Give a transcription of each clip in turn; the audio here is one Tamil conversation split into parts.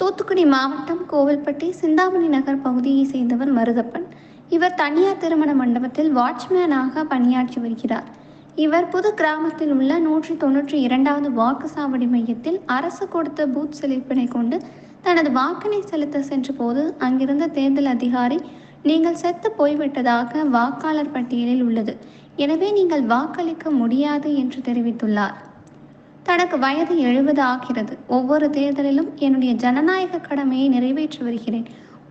தூத்துக்குடி மாவட்டம் கோவில்பட்டி சிந்தாமணி நகர் பகுதியை சேர்ந்தவர் மருதப்பன். இவர் தனியார் திருமண மண்டபத்தில் வாட்ச்மேனாக பணியாற்றி வருகிறார். இவர் புது கிராமத்தில் உள்ள 192வது வாக்குச்சாவடி மையத்தில் அரசு கொடுத்த பூத் சிலிப்பினை கொண்டு தனது வாக்கினை செலுத்த சென்ற போது அங்கிருந்த தேர்தல் அதிகாரி, நீங்கள் செத்து போய்விட்டதாக வாக்காளர் பட்டியலில் உள்ளது, எனவே நீங்கள் வாக்களிக்க முடியாது என்று தெரிவித்துள்ளார். தனக்கு வயது 70 ஆகிறது. ஒவ்வொரு தேர்தலிலும் என்னுடைய ஜனநாயக கடமையை நிறைவேற்றி வருகிறேன்.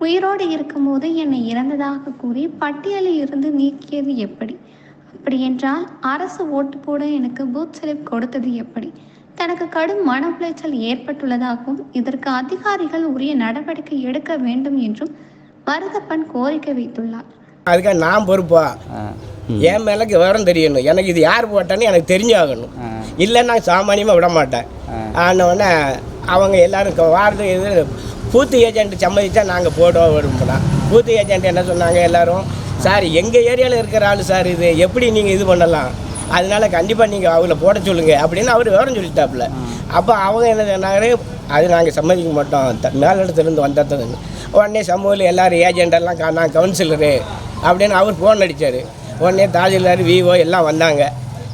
உயிரோடு இருக்கும்போது என்னை இறந்ததாக கூறி பட்டியலில் இருந்து நீக்கியது எப்படி? அப்படி என்றால் அரசு ஓட்டு போட எனக்கு பூத் ஸ்லிப் கொடுத்தது எப்படி? தனக்கு கடும் மன உளைச்சல் ஏற்பட்டுள்ளதாகவும் இதற்கு அதிகாரிகள் உரிய நடவடிக்கை எடுக்க வேண்டும் என்றும் மருதப்பன் கோரிக்கை வைத்துள்ளார். அதுக்காக நான் பொறுப்பா? என் மேலக்கு விவரம் தெரியணும். எனக்கு இது யார் போட்டான்னு எனக்கு தெரிஞ்சாகணும். இல்லை நான் சாமானியமாக விட மாட்டேன். ஆனவுடனே அவங்க எல்லோரும் வாரது இது பூத்து ஏஜென்ட் சம்மதிச்சா நாங்கள் போட விரும்பலாம். பூத்து ஏஜென்ட் என்ன சொன்னாங்க, எல்லோரும் சார் எங்கள் ஏரியாவில் இருக்கிற ஆள் சார், இது எப்படி நீங்கள் இது பண்ணலாம், அதனால கண்டிப்பாக நீங்கள் அவங்கள போட சொல்லுங்கள் அப்படின்னு அவர் விவரம் சொல்லிட்டாப்புல. அப்போ அவங்க என்ன சொன்னாரு, அது நாங்கள் சம்மதிக்க மாட்டோம், மேலிடத்துலேருந்து வந்ததுன்னு. உடனே சமூகத்தில் எல்லோரும் ஏஜெண்டெல்லாம் நான் கவுன்சிலரு அப்படின்னு அவர் ஃபோன் அடித்தார். உடனே தாசில்தார் விஓ எல்லாம் வந்தாங்க.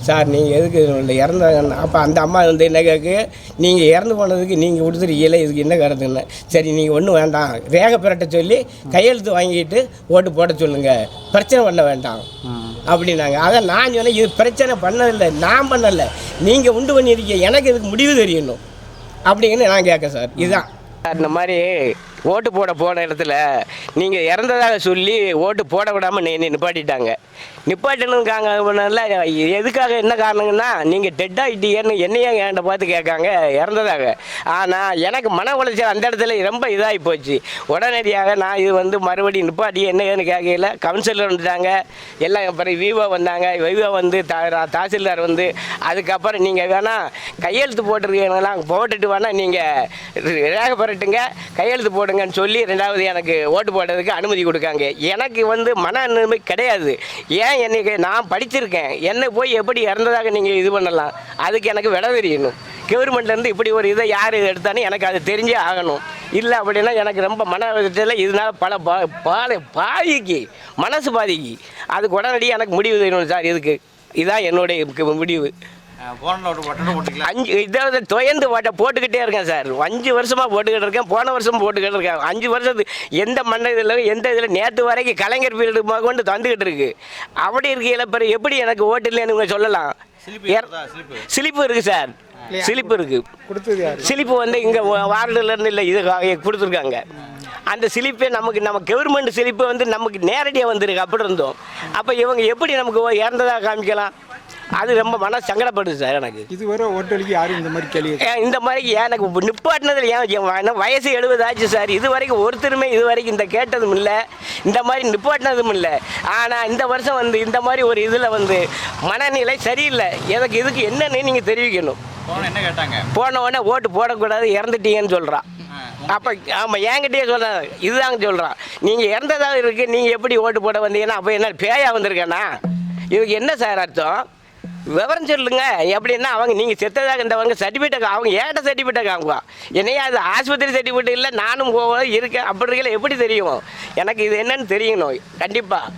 சார் நீங்கள் எதுக்கு இறந்தாங்க? அப்போ அந்த அம்மா வந்து என்ன கேட்கு, நீங்கள் இறந்து போனதுக்கு நீங்கள் கொடுத்துருக்கீங்களே, இதுக்கு என்ன கருத்துன்னு. சரி நீங்கள் ஒன்றும் வேண்டாம், ரேகை பெறட்ட சொல்லி கையெழுத்து வாங்கிட்டு ஓட்டு போட சொல்லுங்கள், பிரச்சனை பண்ண வேண்டாம் அப்படின்னாங்க. அதை நான் சொன்னேன், இது பிரச்சனை பண்ணதில்லை, நான் பண்ணலை, நீங்கள் உண்டு பண்ணியிருக்கீங்க, எனக்கு இதுக்கு முடிவு தெரியணும் அப்படிங்கன்னு நான் கேட்க சார். இதுதான் இந்த மாதிரி ஓட்டு போட போன இடத்துல நீங்கள் இறந்ததாக சொல்லி ஓட்டு போட விடாமல் நிப்பாட்டிட்டாங்க. நிப்பாட்டினதுக்காக எதுக்காக என்ன காரணங்கன்னா, நீங்கள் டெட் ஆகிட்டீங்கன்னு என்னையே என்கிட்ட பார்த்து கேட்காங்க இறந்ததாக. ஆனால் எனக்கு மன உளைச்சல் அந்த இடத்துல ரொம்ப இதாகி போச்சு. உடனடியாக நான் இது வந்து மறுபடியும் நிப்பாட்டி என்னன்னு கேட்கல, கவுன்சிலர் வந்துட்டாங்க, எல்லாம் அப்புறம் விவோ வந்தாங்க. விவோ வந்து தாசில்தார் வந்து அதுக்கப்புறம் நீங்கள் வேணால் கையெழுத்து போட்டிருக்கீங்கலாம் போட்டுட்டு வேணால் நீங்கள் ரேகை பெறட்டுங்க, கையெழுத்து போடுங்கன்னு சொல்லி 2வது எனக்கு ஓட்டு போடுறதுக்கு அனுமதி கொடுக்காங்க. எனக்கு வந்து மன நிலைமை கிடையாது. ஏன் என்னைக்கு நான் படிச்சிருக்கேன், என்னை போய் எப்படி இறந்ததாக நீங்கள் இது பண்ணலாம்? அதுக்கு எனக்கு விட தெரியணும். கவர்மெண்ட்லேருந்து இப்படி ஒரு இதை யார் எடுத்தானே எனக்கு அது தெரிஞ்சே ஆகணும். இல்லை அப்படின்னா எனக்கு ரொம்ப மன விதத்தில் இதனால் பல பாதிக்கு மனசு பாதிக்கு. அதுக்கு உடனடியாக எனக்கு முடிவு தெரியணும் சார். இதுதான் என்னுடைய முடிவு. 5 இதாவது தொயந்து போட்டுக்கிட்டே இருக்கேன் சார். 5 வருஷமாக போட்டுக்கிட்டு இருக்கேன், போன வருஷம் போட்டுக்கிட்டு இருக்கேன். 5 வருஷத்துக்கு எந்த மண்டலத்தில் எந்த இதில் நேற்று வரைக்கும் கலைஞர் பீரியடு கொண்டு தந்துக்கிட்டு இருக்கு. அப்படி இருக்கையில் பிறகு எப்படி எனக்கு ஓட்டு இல்லைன்னு சொல்லலாம்? சிலிப்பு இருக்குது சார், சிலிப்பு இருக்குது. சிலிப்பு வந்து இங்கே வார்டுலேருந்து இல்லை, இது கொடுத்துருக்காங்க. அந்த சிலிப்பே நம்ம கவர்மெண்ட் சிலிப்பு வந்து நமக்கு நேரடியாக வந்துருக்கு. அப்படி இருந்தோம். அப்போ இவங்க எப்படி நமக்கு இறந்ததாக காமிக்கலாம்? அது ரொம்ப மன சங்கடப்படுது சார். எனக்கு இதுவரை ஓட்டளிக்கு யாரும் இந்த மாதிரி கேள்வி இந்த மாதிரி எனக்கு நிப்பாட்டினதில் ஏன் வயசு 70 ஆச்சு சார். இது வரைக்கும் ஒருத்தருமே இது வரைக்கும் இந்த கேட்டதும் இல்லை, இந்த மாதிரி நிப்பாட்டினதும் இல்லை. ஆனால் இந்த வருஷம் வந்து இந்த மாதிரி ஒரு இதில் வந்து மனநிலை சரியில்லை. எனக்கு இதுக்கு என்னன்னு நீங்கள் தெரிவிக்கணும். என்ன கேட்டாங்க? போன உடனே ஓட்டு போடக்கூடாது, இறந்துட்டீங்கன்னு சொல்கிறான். அப்போ ஆமாம் என்கிட்டயே சொல்கிறேன், இதுதாங்க சொல்கிறான். நீங்கள் இறந்ததாக இருக்குது, நீங்கள் எப்படி ஓட்டு போட வந்தீங்கன்னா அப்போ என்ன பேயா வந்திருக்கேன்னா? இதுக்கு என்ன சார் அர்த்தம்? விவரம் சொல்லுங்க. எப்படின்னா அவங்க நீங்கள் செத்ததாக இருந்தவங்க சர்டிஃபிகேட் அவங்க ஏட்ட சர்டிஃபிகேட் காமிக்குவா. என்னையா அது ஆஸ்பத்திரி சர்டிஃபிகேட் இல்லை, நானும் போக இருக்கேன் அப்படி இருக்கல எப்படி தெரியும்? எனக்கு இது என்னன்னு தெரியணும் கண்டிப்பாக.